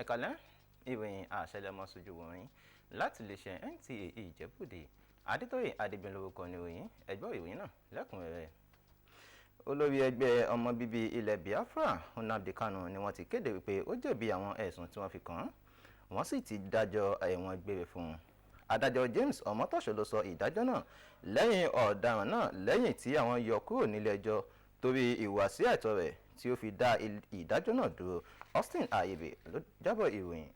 kalẹ̀ ìròyìn àṣẹlẹmọ sójú wọ̀nyí láti lè ṣe NTA Ìjẹ́bú-Òde Adétóyè Adébíyì lórúkọ ní ìròyìn ẹgbẹ́ ìròyìn náà lẹ́kùnrẹ́rẹ́. Olórí ẹgbẹ́ ọmọ bíbí ilẹ̀ Biafra Nnamdi Kanu ni wọ́n ti kéde wípé ó jẹ̀bi àwọn ẹ̀sùn tí wọ́n fi kàn án, wọ́n sì ti dájọ́ ẹ̀wọ̀n gbére fún un. Adájọ́ James Ọmọtọ́ṣọ́ ló sọ ìdájọ́ náà lẹ́yìn ọ̀daràn náà lẹ́yìn tí àwọn yọ kúrò nílé ẹjọ́ torí ìhùwàsí àìtọ́ rẹ̀ tí ó fi dá ìdájọ́ náà dúró. Austin Ayebe ló jábọ̀ ìròyìn.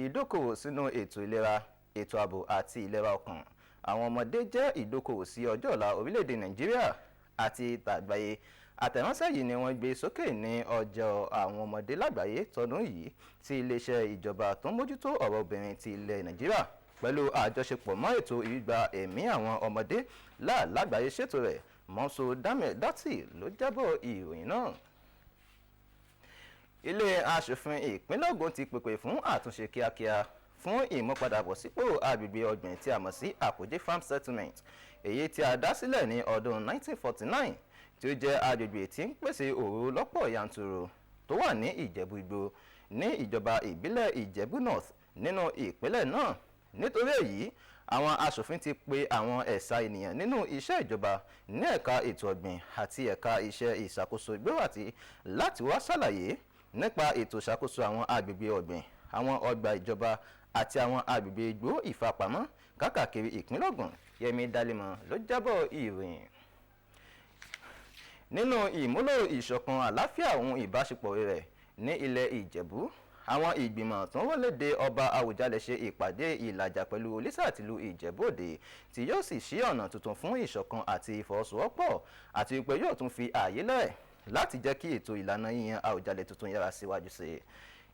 Ìdókòwò sínú ètò ìlera, ètò ààbò àti ìlera ọkàn àwọn ọmọdé jẹ́ ìdókòwò sí ọjọ́ ọ̀la orílẹ̀-èdè Nàìjíríà àti tàgbáyé. Àtẹ̀ránṣẹ́ yìí ni wọ́n gbé sókè ní ọjọ́ àwọn ọmọdé lágbàáyé tọdún yìí tí iléeṣẹ́ ìjọba tó ń mójútó ọ̀rọ̀ obìnrin ti ilẹ̀ Nàìjíríà pẹ̀lú àjọṣepọ̀ mọ́ ètò ìgbà ẹ̀mí àwọn ọmọdé lágbàáyé ṣètò rẹ̀. Mọ́sù Dátì ló jábọ̀ ìròyìn náà. Ilé aṣòfin ìpínlẹ̀ Ògùn ti pèpè fún àtúnṣe kíákíá fún ìmúpadàbọ̀sípò agbègbè ọ̀gbìn tí a mọ̀ sí Àkójé Farm Settlement, èyí tí a dá sílẹ̀ ní ọdún 1949 tí ó jẹ́ agbègbè tí ń pèsè òru lọ́pọ̀ yanturu tó wà ní Ìjẹ̀bú Igbó ní ìjọba ìbílẹ̀ Ìjẹ̀bú North nínú ìpínlẹ̀ náà. Nítorí èyí, àwọn aṣòfin ti pe àwọn ẹ̀sà ènìyàn nínú iṣẹ́ ìjọba ní ẹ̀ka ètò ọ̀gbìn àti ẹ̀ka iṣẹ́ ìṣàkóso ìgbéwàtí láti wá ṣàlàyé nípa ètò ìṣàkóso àwọn agbègbè ọ̀gbìn, àwọn ọgbà ìjọba àti àwọn agbègbè igbó ìfapamọ́ káàkiri ìpínlẹ̀ Ògùn. Yẹmi Dalímọ̀ ló jábọ̀ ìròyìn. Nínú ìmúlò ìṣọ̀kan àlàáfíà ohun ìbáṣepọ̀ rẹ̀ ní ilẹ̀ Ìjẹ̀bú, àwọn ìgbìmọ̀ tó ń wọlédè ọba Àwùjalẹ̀ ṣe ìpàdé ìlàjà pẹ̀lú Olísà tìlú Ìjẹ̀bú-Òde tí yóò sì ṣí ọ̀nà tuntun fún ìṣọ̀kan àti ìfọwọ́sowọ́pọ̀ àti pé yóò tún fi ààyè lẹ̀ láti jẹ́ kí ètò ìlànà yíyan Àwùjalẹ̀ tuntun yára síwájú sí i.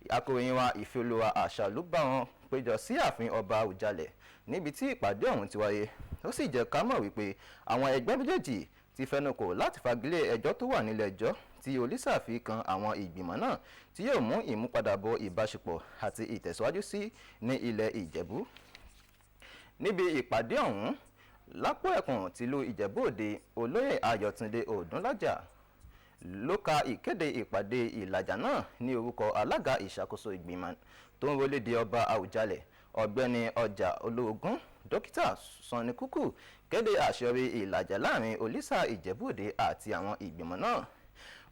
Akọ̀ròyìn wa Ìfẹ́olúwa Àṣà ló bá wọn péjọ sí ààfin ọba Àwùjalẹ̀ níbi tí ìpàdé ọ̀hún ti wáyé. Ó sì jẹ́ ká mọ̀ wípé àwọn ẹgbẹ́ méjèèjì ti fẹnukò láti fagilé ẹjọ́ tó wà nílé ẹjọ́ tí Olísà fi kan àwọn ìgbìmọ̀ náà tí yóò mú ìmúpadàbọ̀ ìbáṣepọ̀ àti ìtẹ̀síwájú sí ní ilẹ̀ Ìjẹ̀bú. Níbi ìpàdé ọ̀hún lápò ẹ̀kùn tìlú Ìjẹ̀bú-Òde, Olóyè Ayọ̀túndé Òdúnlájà ló ka ìkéde ìpàdé ìlàjà náà ní orúkọ alága ìṣàkóso ìgbìmọ̀ tó ń wọlédè ọba Àwùjalẹ̀ Ọ̀gbẹ́ni Ọjà Olóògùn Dókítà Sanni Kúkú kéde àṣeyọrí ìlàjà láàrin Olísà Ìjẹ̀bú-Òde àti àwọn ìgbìmọ̀ náà.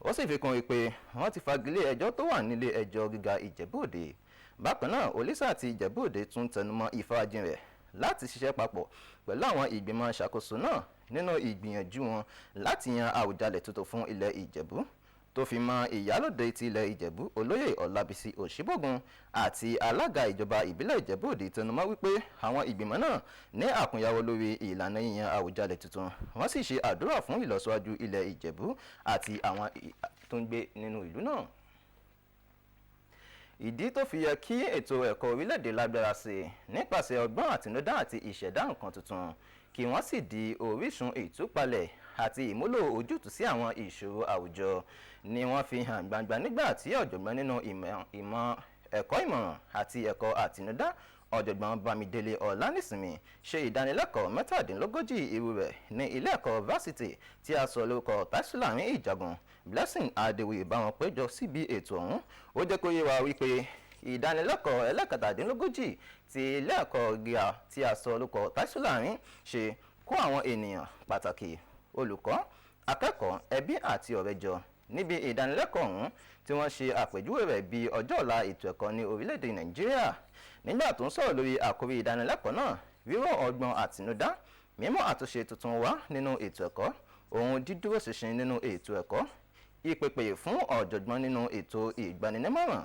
Ó sì fi kún wípé wọ́n ti fagilé ẹjọ́ tó wà nílé ẹjọ́ gíga Ìjẹ̀bú-Òde. Bákan náà, Olísà àti Ìjẹ̀bú-Òde tún tẹnumọ́ ìfarajìn rẹ̀ láti ṣiṣẹ́ papọ̀ pẹ̀lú àwọn ìgbìmọ̀ ìṣàkóso náà nínú ìgbìyànjú wọn láti yan Àwùjalẹ̀ tuntun fún ilẹ̀ Ìjẹ̀bú, tó fi mọ́ ìyálòde ti ilẹ̀ Ìjẹ̀bú Olóyè Ọlábísí Òṣìbógun àti alága ìjọba ìbílẹ̀ Ìjẹ̀bú-Òde tẹnumọ́ wípé àwọn ìgbìmọ̀ náà ní àkúnyàwó lórí ìlànà yíyan Àwùjalẹ̀ tuntun. Wọ́n sì ṣe àdúrà fún ìlọsíwájú ilẹ̀ Ìjẹ̀bú àti àwọn tó ń gbé nínú ìlú náà. Ìdí tó fi yẹ kí ètò ẹ̀kọ́ orílẹ̀-èdè lágbára sí i nípasẹ̀ ọgbọ́n àtinúdá àti ìṣẹ̀dá nǹkan tuntun, kí wọ́n sì di orísun ìtúpalẹ̀ àti ìmúlò ojútùú sí àwọn ìṣòro àwùjọ ni wọ́n fi hàn gbangba nígbà tí ọ̀jọ̀gbọ́n nínú ìmọ̀ ẹ̀kọ́ ìmọ̀ràn àti ẹ̀kọ́ àtinúdá ọ̀jọ̀gbọ́n Bámidélé Ọlánísìnmi ṣe ìdánilẹ́kọ̀ọ́ 37 irú rẹ̀ ní ilé ẹ̀kọ́ fásitì tí a sọ lórúkọ Tásùláàrin Ìjàgùn. Blessing Adéwòye bá wọn péjọ síbi ètò ọ̀hún. Ó jẹ́ kó yé wa wípé ìdánilẹ́kọ̀ọ́ ẹlẹ́kẹtàdínlógójì ti ilé ẹ̀kọ́ gíga tí a sọ lórúkọ Tásùláàrin ṣe kó àwọn ènìyàn pàtàkì, olùkọ́, akẹ́kọ̀ọ́, ẹbí àti ọ̀rẹ́ jọ níbi ìdánilẹ́kọ̀ọ́ ọ̀hún tí wọ́n ṣe àpèjúwe rẹ̀ bí ọjọ́ ọ̀la ètò ẹ̀kọ́ ní orílẹ̀-èdè Nàìjíríà. Nígbà tó ń sọ̀rọ̀ lórí àkórí ìdánilẹ́kọ̀ọ́ náà, rírọ̀ ọgbọ́n àtinúdá, mímú àtúnṣe tuntun wá nínú ètò ẹ̀kọ́, ohun dídúró ṣinṣin nínú ètò ẹ̀kọ́, ìpèpè fún ọ̀jọ̀gbọ́n nínú ètò ìgbaninímọ̀ràn,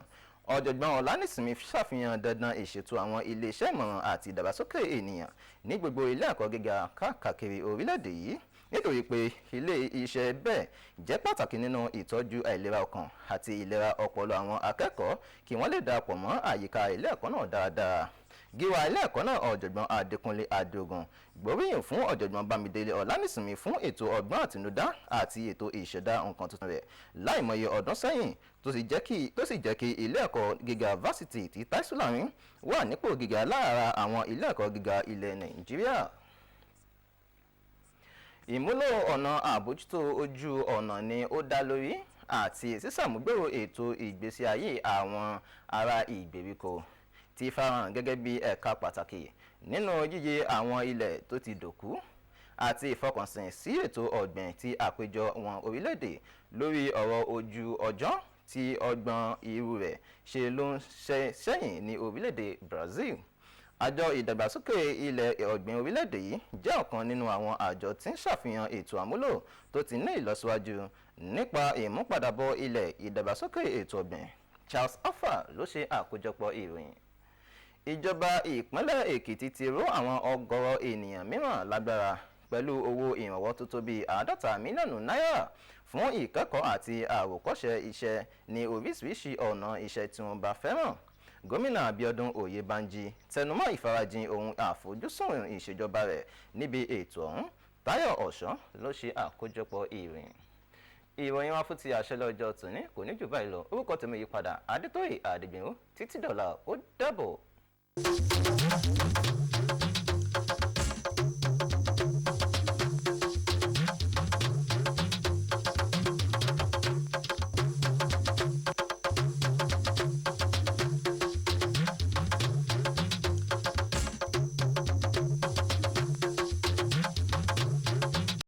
ọ̀jọ̀gbọ́n Ọlánísìnmi ṣàfihàn dandan ìṣètò àwọn ilé-iṣẹ́ ìmọ̀ràn àti ìdàgbàsókè ènìyàn ní gbogbo ilé ẹ̀kọ́ gíga káàkiri orílẹ̀-èdè yìí, nítorí pé ilé-iṣẹ́ bẹ́ẹ̀ jẹ́ pàtàkì nínú ìtọ́jú àìlera ọkàn àti ìlera ọpọlọ àwọn akẹ́kọ̀ọ́ kí wọ́n lè darapọ̀ mọ́ àyíká ilé ẹ̀kọ́ náà dáadáa. Gíwá ilé ẹ̀kọ́ náà ọ̀jọ̀gbọ́n Adékúnlé Adéogun gbóríyìn fún ọ̀jọ̀gbọ́n Bámidélé Ọlánísìnmi fún ètò ọgbọ́n àtinúdá àti ètò ìṣẹ̀dá nǹkan tuntun rẹ̀ láìmọye ọdún sẹ́yìn tó sì jẹ́ kí ilé ẹ̀kọ́ gíga fásitì ti Tásùláàrin wà nípò gíga lára àwọn ilé ẹ̀kọ́ gíga ilẹ̀ Nàìjíríà. Ìmúlò ọ̀nà àbójútó ojú ọ̀nà ni ó dá lórí àti sísàmúgbòrò ètò ìgbésí ayé àwọn ará ìgbèríko ti farahàn gẹ́gẹ́ bí ẹ̀ka pàtàkì nínú yíyẹ àwọn ilẹ̀ tó ti dòkú àti ìfọkànsìn sí ètò ọ̀gbìn ti àpéjọ wọn orílẹ̀-èdè lórí ọ̀rọ̀ ojú ọjọ́ tí ọgbọ́n irú rẹ̀ ṣe ló ń sẹ́yìn ní orílẹ̀-èdè Brazil. Àjọ ìdàgbàsókè ilẹ̀ ọ̀gbìn orílẹ̀-èdè yìí jẹ́ ọ̀kan nínú àwọn àjọ tí ń ṣàfihàn ètò àmúlò tó ti ní ìlọsíwájú nípa ìmúpadàbọ̀ ilẹ̀ ìdàgbàsókè ètò ọ̀gbìn. Charles Offa ló ṣe àkójọpọ̀ ìròyìn. Ìjọba ìpínlẹ̀ Èkìtì ti ró àwọn ọgọ́rọ̀ ènìyàn mìíràn lágbára pẹ̀lú owó ìrànwọ́ tó tó bíi 50 mílíọ̀nù náírà fún ìkẹ́kọ̀ọ́ àti àwòkọ́ṣe iṣẹ́ ní oríṣiríṣi ọ̀nà iṣẹ́ tí wọ́n bá fẹ́ràn. Gómìnà Abíọ́dún Oyèbánjí tẹnumọ́ ìfarajìn ohun àfojúsùn ìṣèjọba rẹ̀ níbi ètò ọ̀hún. Táyọ̀ Ọ̀ṣọ́ ló ṣe àkójọpọ̀ ìròyìn. Ìròyìn wa fún ti àṣẹ lọ́jọ́ tòní kò ní jù báyìí lọ. Orúkọ tèmi yí padà Adétóyè Adégbènrú. Títí dọ̀la ó dàbọ̀.